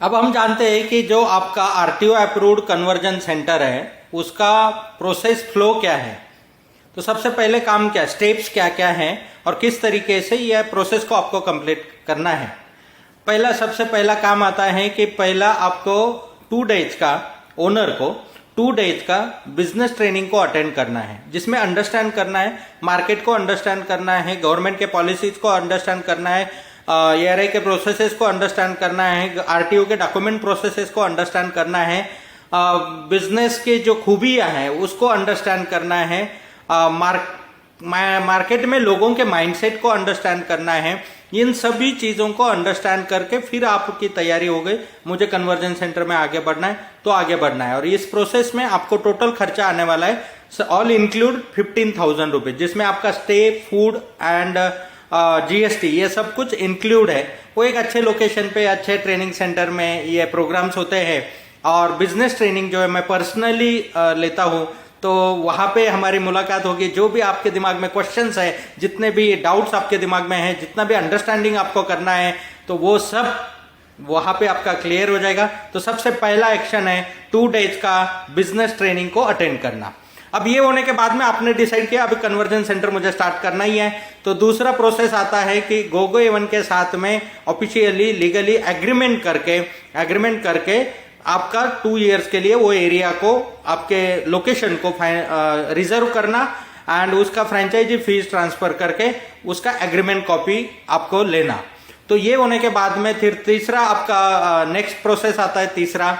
अब हम जानते हैं कि जो आपका आरटीओ अप्रूव्ड कन्वर्जन सेंटर है उसका प्रोसेस फ्लो क्या है। तो सबसे पहले काम क्या, स्टेप्स क्या क्या हैं और किस तरीके से यह प्रोसेस को आपको कंप्लीट करना है। सबसे पहला काम आता है कि पहला आपको 2 डेज का ओनर को 2 डेज का बिजनेस ट्रेनिंग को अटेंड करना है, जिसमें अंडरस्टैंड करना है, मार्केट को अंडरस्टैंड करना है, गवर्नमेंट के पॉलिसीज को अंडरस्टैंड करना है, एआरआई के प्रोसेसेस को अंडरस्टैंड करना है, आरटीओ के डॉक्यूमेंट प्रोसेसेस को अंडरस्टैंड करना है, बिजनेस के जो खूबियां हैं उसको अंडरस्टैंड करना है, मार्केट में लोगों के माइंडसेट को अंडरस्टैंड करना है। इन सभी चीजों को अंडरस्टैंड करके फिर आपकी तैयारी हो गई, मुझे कन्वर्जन सेंटर में आगे बढ़ना है तो आगे बढ़ना है। और इस प्रोसेस में आपको टोटल खर्चा आने वाला है ऑल इंक्लूड 15,000 रुपीज, जिसमें आपका स्टे, फूड एंड जीएसटी ये सब कुछ इंक्लूड है। वो एक अच्छे लोकेशन पे अच्छे ट्रेनिंग सेंटर में ये प्रोग्राम्स होते हैं। और बिजनेस ट्रेनिंग जो है मैं पर्सनली लेता हूँ, तो वहां पे हमारी मुलाकात होगी। जो भी आपके दिमाग में क्वेश्चंस है, जितने भी डाउट्स आपके दिमाग में है, जितना भी अंडरस्टैंडिंग आपको करना है, तो वो सब वहां पे आपका क्लियर हो जाएगा। तो सबसे पहला एक्शन है 2 डेज का बिजनेस ट्रेनिंग को अटेंड करना। अब ये होने के बाद में आपने डिसाइड किया अभी कन्वर्जन सेंटर मुझे स्टार्ट करना ही है, तो दूसरा प्रोसेस आता है कि गोगो एवन के साथ में ऑफिशियली लीगली एग्रीमेंट करके आपका 2 इयर्स के लिए वो एरिया को, आपके लोकेशन को रिजर्व करना एंड उसका फ्रेंचाइजी फीस ट्रांसफर करके उसका एग्रीमेंट कॉपी आपको लेना। तो ये होने के बाद में फिर तीसरा आपका नेक्स्ट प्रोसेस आता है। तीसरा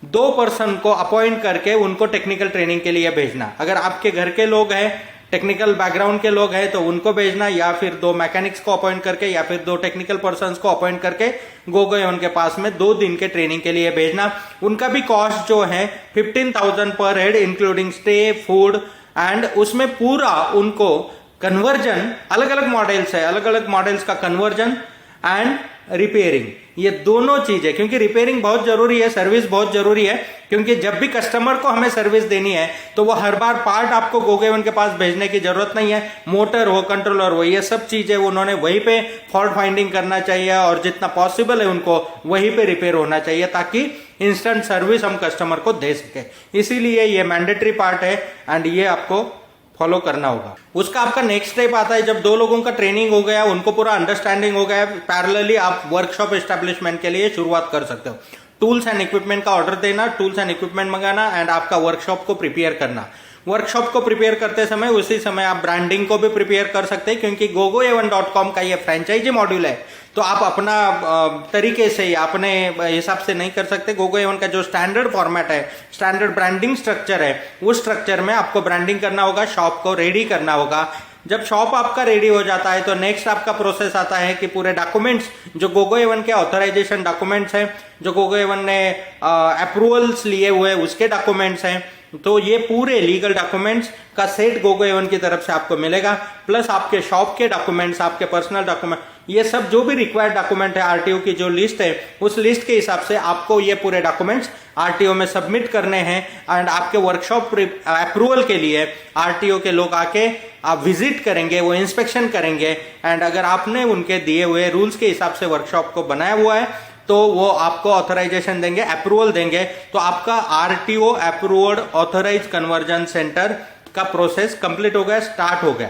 2 पर्सन को अपॉइंट करके उनको टेक्निकल ट्रेनिंग के लिए भेजना। अगर आपके घर के लोग हैं, टेक्निकल बैकग्राउंड के लोग हैं, तो उनको भेजना, या फिर 2 मैकेनिक्स को अपॉइंट करके या फिर 2 टेक्निकल पर्सन्स को अपॉइंट करके गोगो एवन के पास में 2 दिन के ट्रेनिंग के लिए भेजना। उनका भी कॉस्ट जो है 15,000 पर head including stay, food and उसमें पूरा उनको कन्वर्जन, अलग अलग मॉडल्स का कन्वर्जन एंड रिपेयरिंग, ये दोनों चीजें, क्योंकि रिपेयरिंग बहुत जरूरी है, सर्विस बहुत जरूरी है, क्योंकि जब भी कस्टमर को हमें सर्विस देनी है तो वो हर बार पार्ट आपको गोगो एवन के पास भेजने की जरूरत नहीं है। मोटर हो, कंट्रोलर हो, ये सब चीजें उन्होंने वहीं पे फॉल्ट फाइंडिंग करना चाहिए और जितना पॉसिबल है उनको वहीं पे रिपेयर होना चाहिए, ताकि इंस्टेंट सर्विस हम कस्टमर को दे सके। इसीलिए ये मैंडेटरी पार्ट है एंड ये आपको फॉलो करना होगा। उसका आपका नेक्स्ट स्टेप आता है, जब 2 लोगों का ट्रेनिंग हो गया, उनको पूरा अंडरस्टैंडिंग हो गया, पैरेलली आप वर्कशॉप एस्टेब्लिशमेंट के लिए शुरुआत कर सकते हो। टूल्स एंड इक्विपमेंट का ऑर्डर देना, टूल्स एंड इक्विपमेंट मंगाना एंड आपका वर्कशॉप को प्रिपेयर करना। वर्कशॉप को प्रिपेयर करते समय उसी समय आप ब्रांडिंग को भी प्रिपेयर कर सकते हैं, क्योंकि gogoevan.com का ये फ्रेंचाइजी मॉड्यूल है, तो आप अपना तरीके से अपने हिसाब से नहीं कर सकते। गोगो एवन का जो स्टैंडर्ड फॉर्मेट है, स्टैंडर्ड ब्रांडिंग स्ट्रक्चर है, उस स्ट्रक्चर में आपको ब्रांडिंग करना होगा, शॉप को रेडी करना होगा। जब शॉप आपका रेडी हो जाता है तो नेक्स्ट आपका प्रोसेस आता है कि पूरे डॉक्यूमेंट्स जो गोगो एवन के ऑथराइजेशन डॉक्यूमेंट्स हैं, जो गोगो एवन ने अप्रूवल्स लिए हुए उसके डॉक्यूमेंट्स हैं, तो ये पूरे लीगल डॉक्यूमेंट्स का सेट गोगो एवन की तरफ से आपको मिलेगा, प्लस आपके शॉप के डॉक्यूमेंट्स, आपके पर्सनल डॉक्यूमेंट, ये सब जो भी रिक्वायर्ड डॉक्यूमेंट है, आरटीओ की जो लिस्ट है, उस लिस्ट के हिसाब से आपको ये पूरे डॉक्यूमेंट्स आरटीओ में सबमिट करने हैं। एंड आपके वर्कशॉप अप्रूवल के लिए आरटीओ के लोग आके आप विजिट करेंगे, वो इंस्पेक्शन करेंगे एंड अगर आपने उनके दिए हुए रूल्स के हिसाब से वर्कशॉप को बनाया हुआ है तो वो आपको ऑथराइजेशन देंगे, अप्रूवल देंगे। तो आपका RTO approved authorise conversion centre का प्रोसेस कंप्लीट हो गया, स्टार्ट हो गया।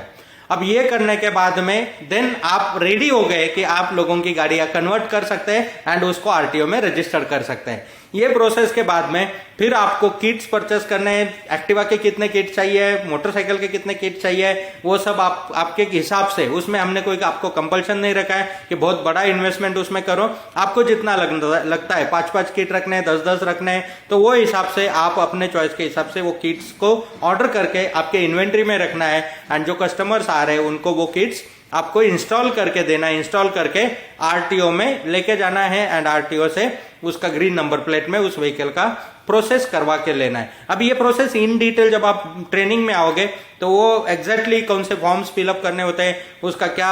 अब ये करने के बाद में देन आप रेडी हो गए कि आप लोगों की गाड़ियां कन्वर्ट कर सकते हैं एंड उसको आरटीओ में रजिस्टर कर सकते हैं। ये प्रोसेस के बाद में फिर आपको किट्स परचेस करने हैं। एक्टिवा के कितने किट चाहिए, मोटरसाइकिल के कितने किट चाहिए, वो सब आपके हिसाब से, उसमें हमने कोई आपको कंपल्शन नहीं रखा है कि बहुत बड़ा इन्वेस्टमेंट उसमें करो। आपको जितना लगता है, 5-5 किट रखने हैं, 10-10 रखने हैं, तो वो हिसाब से आप अपने चॉइस के हिसाब से वो किट्स को ऑर्डर करके आपके इन्वेंट्री में रखना है एंड जो कस्टमर्स आ रहे हैं उनको वो किट्स आपको इंस्टॉल करके देना है, इंस्टॉल करके आरटीओ में लेके जाना है एंड आरटीओ से उसका ग्रीन नंबर प्लेट में उस व्हीकल का प्रोसेस करवा के लेना है। अब ये प्रोसेस इन डिटेल जब आप ट्रेनिंग में आओगे तो वो एग्जैक्टली कौन से फॉर्म्स फिलअप करने होते हैं, उसका क्या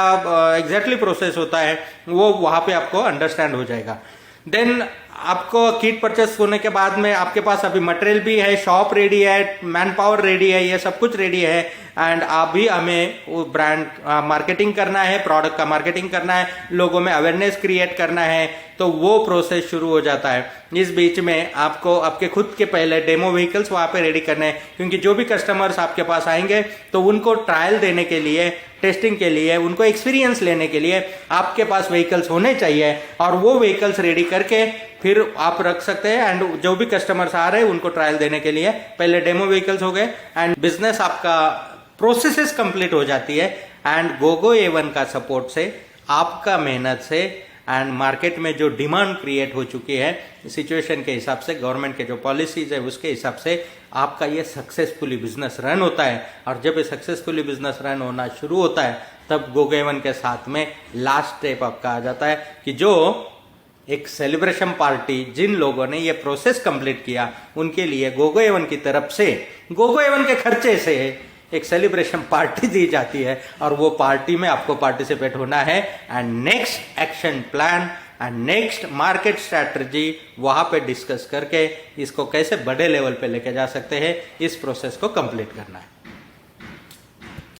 एग्जैक्टली प्रोसेस होता है, वो वहां पे आपको अंडरस्टैंड हो जाएगा। देन आपको किट परचेस होने के बाद में आपके पास अभी मटेरियल भी है, शॉप रेडी है, मैन पावर रेडी है, ये सब कुछ रेडी है एंड अभी हमें वो ब्रांड मार्केटिंग करना है, प्रोडक्ट का मार्केटिंग करना है, लोगों में अवेयरनेस क्रिएट करना है, तो वो प्रोसेस शुरू हो जाता है। इस बीच में आपको आपके खुद के पहले डेमो व्हीकल्स वहां पे रेडी करने हैं, क्योंकि जो भी कस्टमर्स आपके पास आएंगे तो उनको ट्रायल देने के लिए, टेस्टिंग के लिए, उनको एक्सपीरियंस लेने के लिए आपके पास व्हीकल्स होने चाहिए और वो व्हीकल्स रेडी करके फिर आप रख सकते हैं एंड जो भी कस्टमर्स आ रहे हैं उनको ट्रायल देने के लिए पहले डेमो व्हीकल्स हो गए एंड बिजनेस आपका प्रोसेसेस कंप्लीट हो जाती है एंड गोगो A1 का सपोर्ट से, आपका मेहनत से एंड मार्केट में जो डिमांड क्रिएट हो चुकी है सिचुएशन के हिसाब से, गवर्नमेंट के जो पॉलिसीज है उसके हिसाब से आपका ये सक्सेसफुली बिजनेस रन होता है। और जब ये सक्सेसफुली बिजनेस रन होना शुरू होता है तब गोगो A1 के साथ में लास्ट स्टेप आपका आ जाता है कि जो एक सेलिब्रेशन पार्टी, जिन लोगों ने ये प्रोसेस कंप्लीट किया उनके लिए गोगो A1 की तरफ से, गोगो A1 के खर्चे से एक सेलिब्रेशन पार्टी दी जाती है और वो पार्टी में आपको पार्टिसिपेट होना है and next action plan and next market strategy वहां पे डिस्कस करके इसको कैसे बड़े लेवल पे लेके जा सकते हैं, इस प्रोसेस को कंप्लीट करना है।